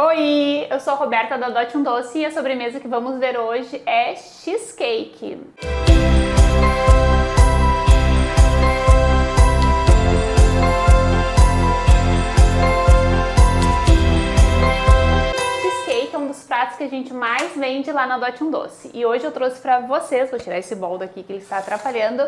Oi, eu sou a Roberta da Adote um Doce e a sobremesa que vamos ver hoje é cheesecake. Cheesecake é um dos pratos que a gente mais vende lá na Adote um Doce. E hoje eu trouxe pra vocês, vou tirar esse bol daqui que ele está atrapalhando,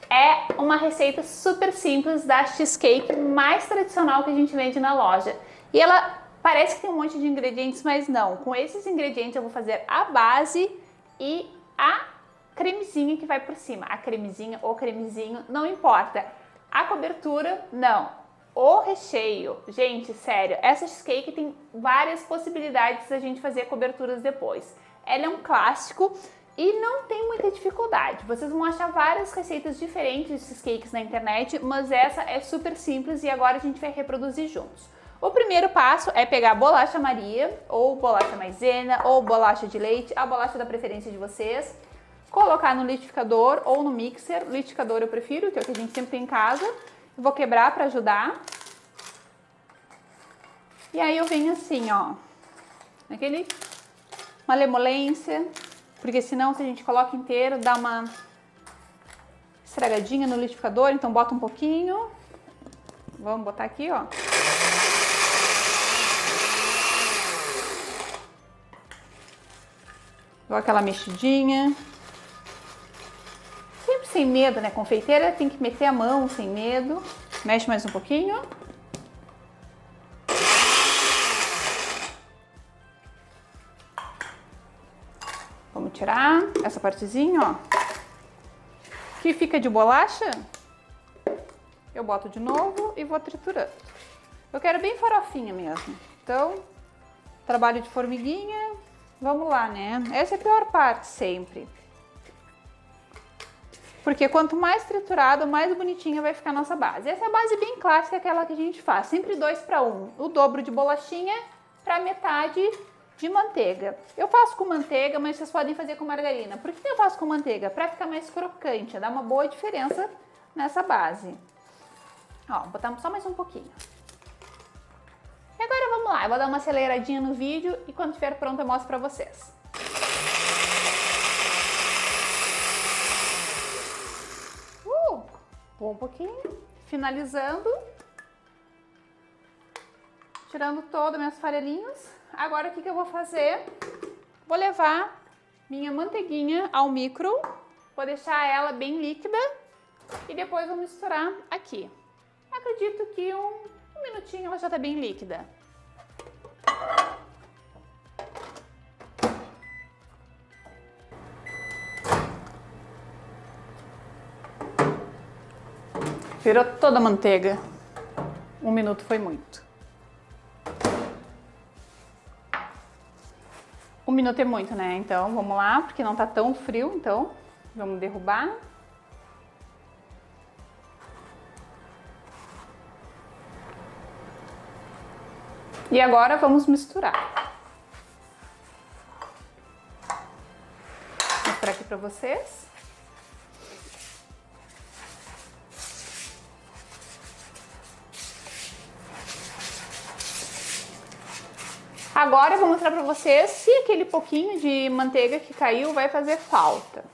é uma receita super simples da cheesecake mais tradicional que a gente vende na loja. E ela parece que tem um monte de ingredientes, mas não. Com esses ingredientes eu vou fazer a base e a cremezinha que vai por cima. A cremezinha ou cremezinho, não importa. A cobertura, não. O recheio. Gente, sério, essa cheesecake tem várias possibilidades da gente fazer coberturas depois. Ela é um clássico e não tem muita dificuldade. Vocês vão achar várias receitas diferentes de cheesecakes na internet, mas essa é super simples e agora a gente vai reproduzir juntos. O primeiro passo é pegar a bolacha Maria, ou bolacha maisena, ou bolacha de leite, a bolacha da preferência de vocês, colocar no liquidificador ou no mixer. O liquidificador eu prefiro, que é o que a gente sempre tem em casa. Eu vou quebrar para ajudar. E aí eu venho assim, ó, naquele malemolência, porque senão se a gente coloca inteiro, dá uma estragadinha no liquidificador, então bota um pouquinho. Vamos botar aqui, ó. Dou aquela mexidinha. Sempre sem medo, né? Confeiteira tem que meter a mão sem medo. Mexe mais um pouquinho. Vamos tirar essa partezinha, ó. Que fica de bolacha. Eu boto de novo e vou triturando. Eu quero bem farofinha mesmo. Então, trabalho de formiguinha. Vamos lá, né? Essa é a pior parte sempre. Porque quanto mais triturado, mais bonitinha vai ficar a nossa base. Essa é a base bem clássica, aquela que a gente faz. Sempre 2 para 1. O dobro de bolachinha para metade de manteiga. Eu faço com manteiga, mas vocês podem fazer com margarina. Por que eu faço com manteiga? Para ficar mais crocante. Dá uma boa diferença nessa base. Ó, botamos só mais um pouquinho. E agora vamos lá, eu vou dar uma aceleradinha no vídeo e quando estiver pronto eu mostro pra vocês. Vou um pouquinho, finalizando, tirando todas minhas farelinhas. Agora o que eu vou fazer? Vou levar minha manteiguinha ao micro, vou deixar ela bem líquida e depois vou misturar aqui. Acredito que um minutinho ela já tá bem líquida. Virou toda a manteiga. 1 minuto foi muito. 1 minuto é muito, né? Então vamos lá, porque não tá tão frio, então vamos derrubar. E agora vamos misturar. Vou mostrar aqui para vocês. Agora eu vou mostrar para vocês se aquele pouquinho de manteiga que caiu vai fazer falta.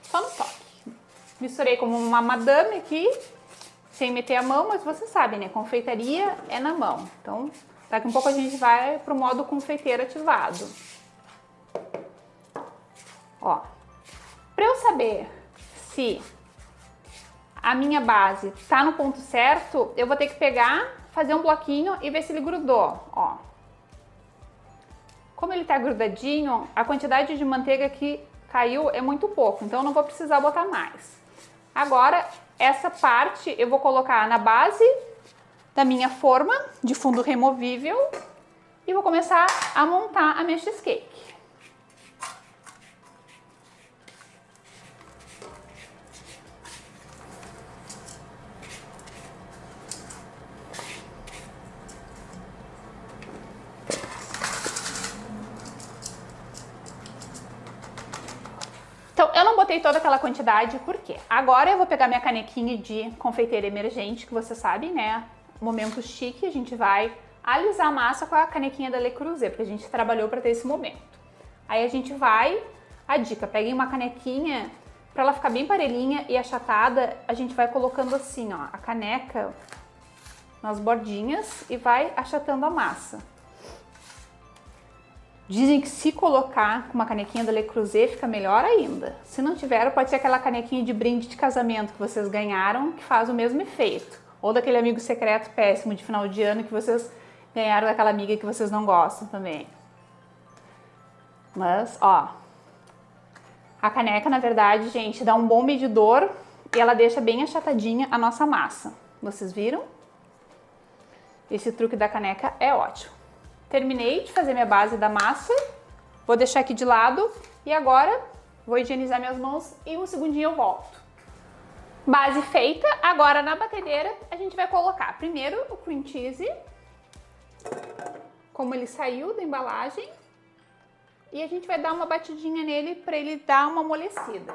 Só no toque. Misturei como uma madame aqui, sem meter a mão, mas vocês sabem, né? Confeitaria é na mão. Então, daqui a pouco a gente vai pro modo confeiteiro ativado. Ó, para eu saber se a minha base tá no ponto certo, eu vou ter que pegar, fazer um bloquinho e ver se ele grudou, ó. Como ele tá grudadinho, a quantidade de manteiga que caiu é muito pouco, então eu não vou precisar botar mais. Agora, essa parte eu vou colocar na base da minha forma de fundo removível e vou começar a montar a minha cheesecake. Então, eu não botei toda aquela quantidade, por quê? Agora eu vou pegar minha canequinha de confeiteira emergente, que vocês sabem, né? Momento chique, a gente vai alisar a massa com a canequinha da Le Creuset, porque a gente trabalhou para ter esse momento. Aí a gente vai, a dica, peguem uma canequinha, para ela ficar bem parelhinha e achatada, a gente vai colocando assim, ó, a caneca nas bordinhas e vai achatando a massa. Dizem que se colocar com uma canequinha da Le Creuset fica melhor ainda. Se não tiver, pode ser aquela canequinha de brinde de casamento que vocês ganharam, que faz o mesmo efeito. Ou daquele amigo secreto péssimo de final de ano que vocês ganharam daquela amiga que vocês não gostam também. Mas, ó, a caneca, na verdade, gente, dá um bom medidor e ela deixa bem achatadinha a nossa massa. Vocês viram? Esse truque da caneca é ótimo. Terminei de fazer minha base da massa, vou deixar aqui de lado e agora vou higienizar minhas mãos e um segundinho eu volto. Base feita, agora na batedeira a gente vai colocar primeiro o cream cheese, como ele saiu da embalagem, e a gente vai dar uma batidinha nele para ele dar uma amolecida.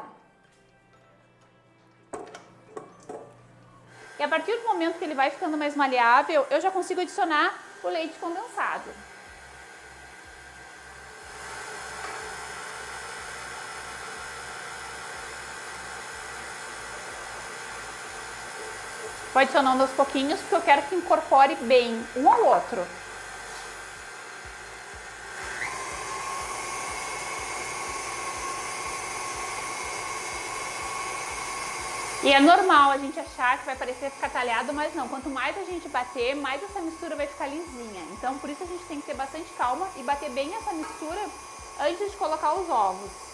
E a partir do momento que ele vai ficando mais maleável, eu já consigo adicionar o leite condensado. Vou adicionando aos pouquinhos, porque eu quero que incorpore bem um ao outro. E é normal a gente achar que vai parecer ficar talhado, mas não. Quanto mais a gente bater, mais essa mistura vai ficar lisinha. Então, por isso a gente tem que ter bastante calma e bater bem essa mistura antes de colocar os ovos.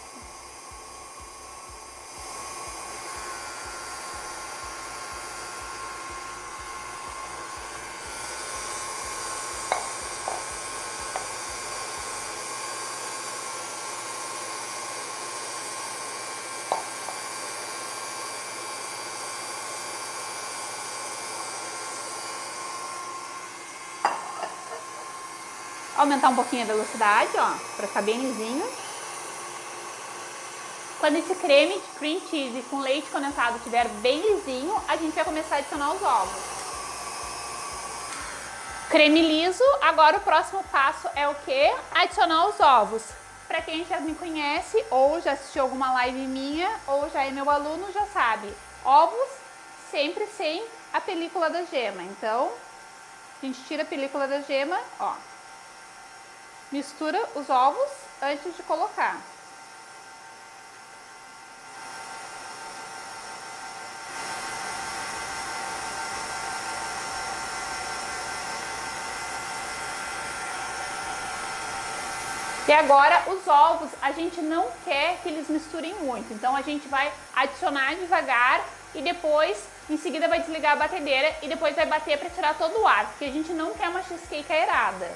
Aumentar um pouquinho a velocidade, ó, para ficar bem lisinho. Quando esse creme de cream cheese com leite condensado estiver bem lisinho, a gente vai começar a adicionar os ovos. Creme liso, agora o próximo passo é o quê? Adicionar os ovos. Para quem já me conhece, ou já assistiu alguma live minha, ou já é meu aluno, já sabe. Ovos sempre sem a película da gema. Então, a gente tira a película da gema, ó. Mistura os ovos antes de colocar. E agora os ovos, a gente não quer que eles misturem muito, então a gente vai adicionar devagar e depois, em seguida vai desligar a batedeira e depois vai bater para tirar todo o ar, porque a gente não quer uma cheesecake aerada.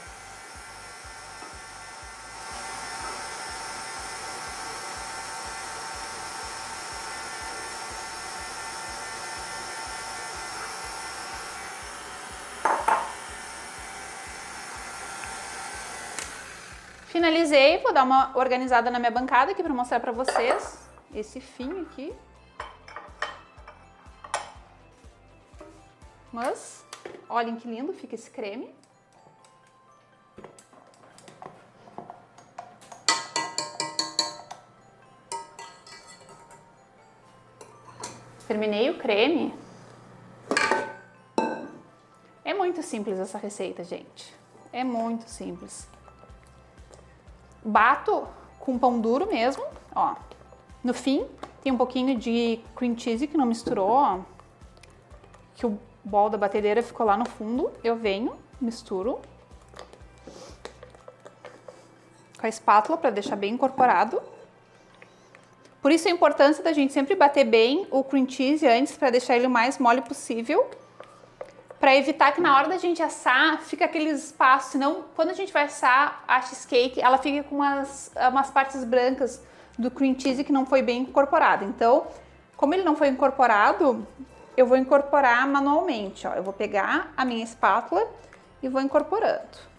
Finalizei, vou dar uma organizada na minha bancada aqui para mostrar para vocês esse fim aqui. Mas, olhem que lindo fica esse creme. Terminei o creme. É muito simples essa receita, gente. É muito simples. Bato com pão duro mesmo, ó. No fim, tem um pouquinho de cream cheese que não misturou, ó. Que o bol da batedeira ficou lá no fundo. Eu venho, misturo com a espátula para deixar bem incorporado. Por isso a importância da gente sempre bater bem o cream cheese antes para deixar ele o mais mole possível. Para evitar que na hora da gente assar, fica aquele espaço, senão quando a gente vai assar a cheesecake, ela fica com umas partes brancas do cream cheese que não foi bem incorporado. Então, como ele não foi incorporado, eu vou incorporar manualmente, ó. Eu vou pegar a minha espátula e vou incorporando.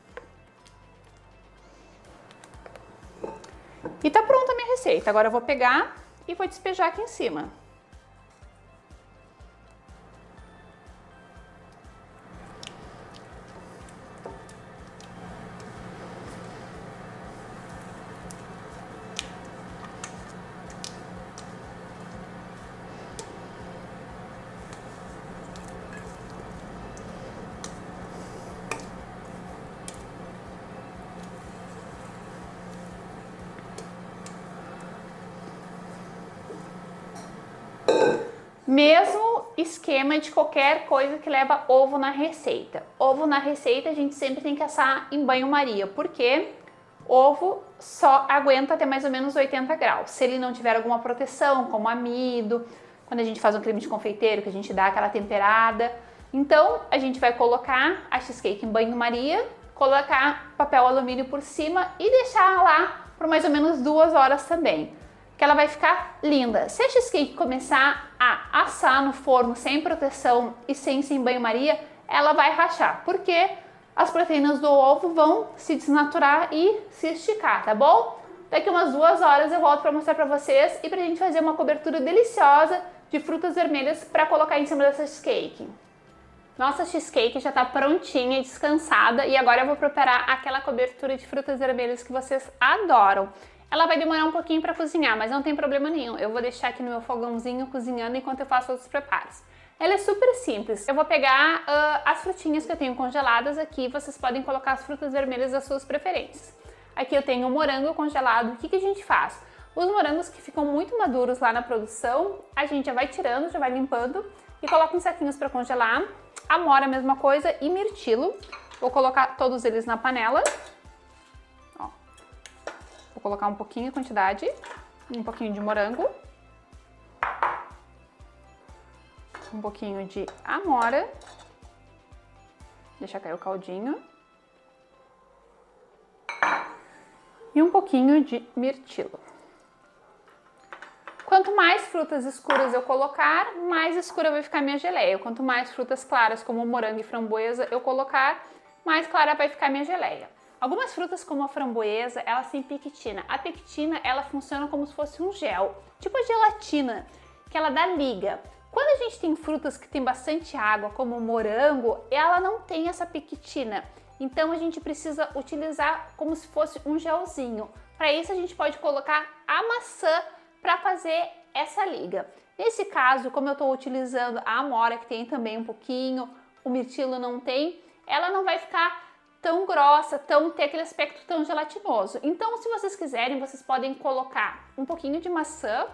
E tá pronta a minha receita. Agora eu vou pegar e vou despejar aqui em cima. Mesmo esquema de qualquer coisa que leva ovo na receita. Ovo na receita a gente sempre tem que assar em banho-maria, porque ovo só aguenta até mais ou menos 80 graus. Se ele não tiver alguma proteção, como amido, quando a gente faz um creme de confeiteiro, que a gente dá aquela temperada. Então, a gente vai colocar a cheesecake em banho-maria, colocar papel alumínio por cima e deixar lá por mais ou menos 2 horas também, que ela vai ficar linda. Se a cheesecake começar a assar no forno sem proteção e sem ser em banho-maria, ela vai rachar, porque as proteínas do ovo vão se desnaturar e se esticar, tá bom? Daqui umas 2 horas eu volto para mostrar para vocês e pra gente fazer uma cobertura deliciosa de frutas vermelhas para colocar em cima dessa cheesecake. Nossa cheesecake já tá prontinha e descansada e agora eu vou preparar aquela cobertura de frutas vermelhas que vocês adoram. Ela vai demorar um pouquinho para cozinhar, mas não tem problema nenhum. Eu vou deixar aqui no meu fogãozinho cozinhando enquanto eu faço outros preparos. Ela é super simples. Eu vou pegar as frutinhas que eu tenho congeladas aqui. Vocês podem colocar as frutas vermelhas das suas preferências. Aqui eu tenho o morango congelado. O que a gente faz? Os morangos que ficam muito maduros lá na produção, a gente já vai tirando, já vai limpando e coloca em saquinhos para congelar. Amora, a mesma coisa, e mirtilo. Vou colocar todos eles na panela. Ó. Vou colocar um pouquinho a quantidade, um pouquinho de morango, um pouquinho de amora, deixa cair o caldinho, e um pouquinho de mirtilo. Quanto mais frutas escuras eu colocar, mais escura vai ficar minha geleia. Quanto mais frutas claras, como morango e framboesa, eu colocar, mais clara vai ficar minha geleia. Algumas frutas, como a framboesa, elas têm pectina. A pectina, ela funciona como se fosse um gel, tipo a gelatina, que ela dá liga. Quando a gente tem frutas que tem bastante água, como o morango, ela não tem essa pectina. Então a gente precisa utilizar como se fosse um gelzinho. Para isso a gente pode colocar a maçã para fazer essa liga. Nesse caso, como eu estou utilizando a amora, que tem também um pouquinho, o mirtilo não tem, ela não vai ficar tão grossa, ter aquele aspecto tão gelatinoso. Então, se vocês quiserem, vocês podem colocar um pouquinho de maçã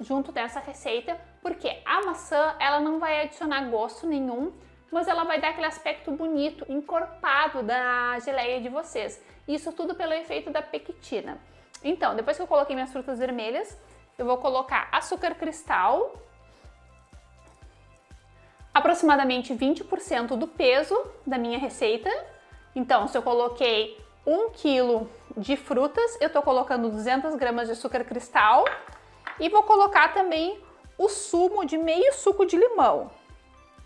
junto dessa receita, porque a maçã, ela não vai adicionar gosto nenhum, mas ela vai dar aquele aspecto bonito, encorpado da geleia de vocês. Isso tudo pelo efeito da pectina. Então, depois que eu coloquei minhas frutas vermelhas, eu vou colocar açúcar cristal, aproximadamente 20% do peso da minha receita. Então, se eu coloquei 1 kg de frutas, eu tô colocando 200 gramas de açúcar cristal e vou colocar também o sumo de meio suco de limão.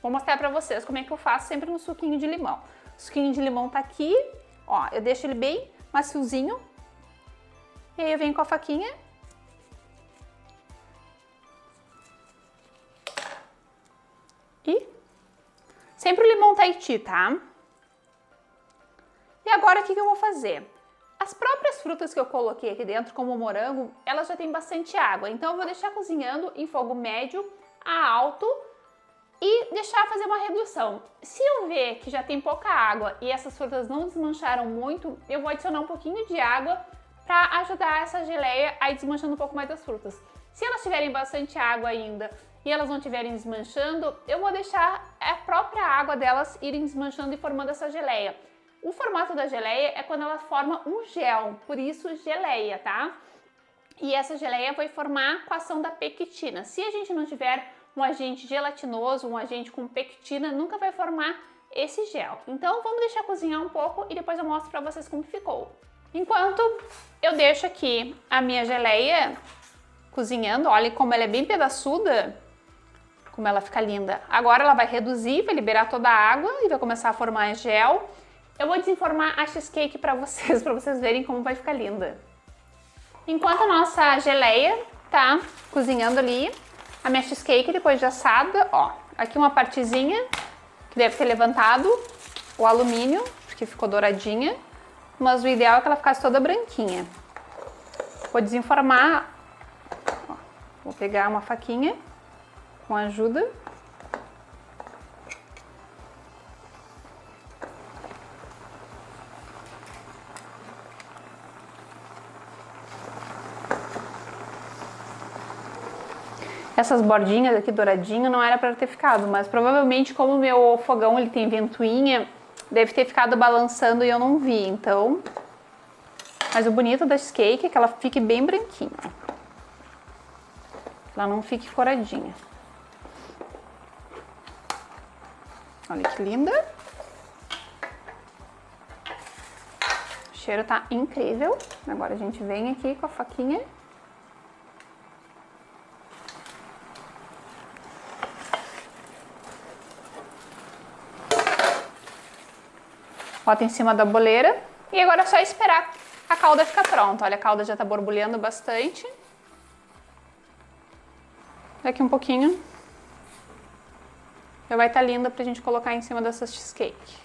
Vou mostrar pra vocês como é que eu faço sempre no suquinho de limão. O suquinho de limão tá aqui, ó, eu deixo ele bem maciozinho e aí eu venho com a faquinha e sempre o limão Tahiti, tá? E agora o que eu vou fazer? As próprias frutas que eu coloquei aqui dentro, como o morango, elas já têm bastante água. Então eu vou deixar cozinhando em fogo médio a alto e deixar fazer uma redução. Se eu ver que já tem pouca água e essas frutas não desmancharam muito, eu vou adicionar um pouquinho de água para ajudar essa geleia a ir desmanchando um pouco mais das frutas. Se elas tiverem bastante água ainda e elas não estiverem desmanchando, eu vou deixar a própria água delas irem desmanchando e formando essa geleia. O formato da geleia é quando ela forma um gel, por isso geleia, tá? E essa geleia vai formar com a ação da pectina. Se a gente não tiver um agente gelatinoso, um agente com pectina, nunca vai formar esse gel. Então vamos deixar cozinhar um pouco e depois eu mostro pra vocês como ficou. Enquanto eu deixo aqui a minha geleia cozinhando, olha como ela é bem pedaçuda, como ela fica linda. Agora ela vai reduzir, vai liberar toda a água e vai começar a formar gel. Eu vou desenformar a cheesecake pra vocês verem como vai ficar linda. Enquanto a nossa geleia tá cozinhando ali, a minha cheesecake depois de assada, ó, aqui uma partezinha que deve ter levantado o alumínio, porque ficou douradinha, mas o ideal é que ela ficasse toda branquinha. Vou desenformar, ó, vou pegar uma faquinha com ajuda. Essas bordinhas aqui douradinho não era para ter ficado, mas provavelmente como o meu fogão ele tem ventoinha, deve ter ficado balançando e eu não vi, então... Mas o bonito da cheesecake é que ela fique bem branquinha. Ela não fique coradinha. Olha que linda. O cheiro tá incrível. Agora a gente vem aqui com a faquinha. Bota em cima da boleira. E agora é só esperar a calda ficar pronta. Olha, a calda já tá borbulhando bastante. Daqui um pouquinho já vai estar linda pra gente colocar em cima dessa cheesecake.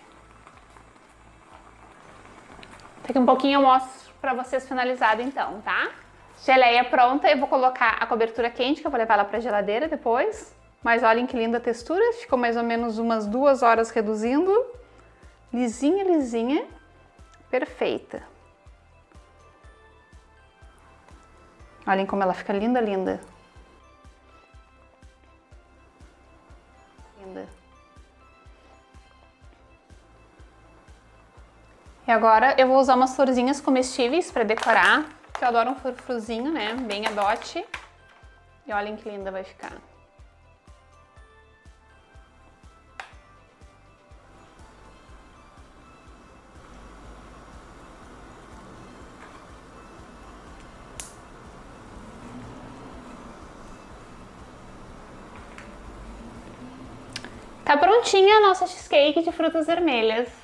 Daqui um pouquinho eu mostro pra vocês finalizado então, tá? Geleia pronta, eu vou colocar a cobertura quente, que eu vou levar ela pra geladeira depois. Mas olhem que linda a textura, ficou mais ou menos umas 2 horas reduzindo. Lisinha, lisinha, perfeita. Olhem como ela fica linda, linda. Linda. E agora eu vou usar umas florzinhas comestíveis para decorar, que eu adoro um frufruzinho, né? Bem adote. E olhem que linda vai ficar. Tá prontinha a nossa cheesecake de frutas vermelhas.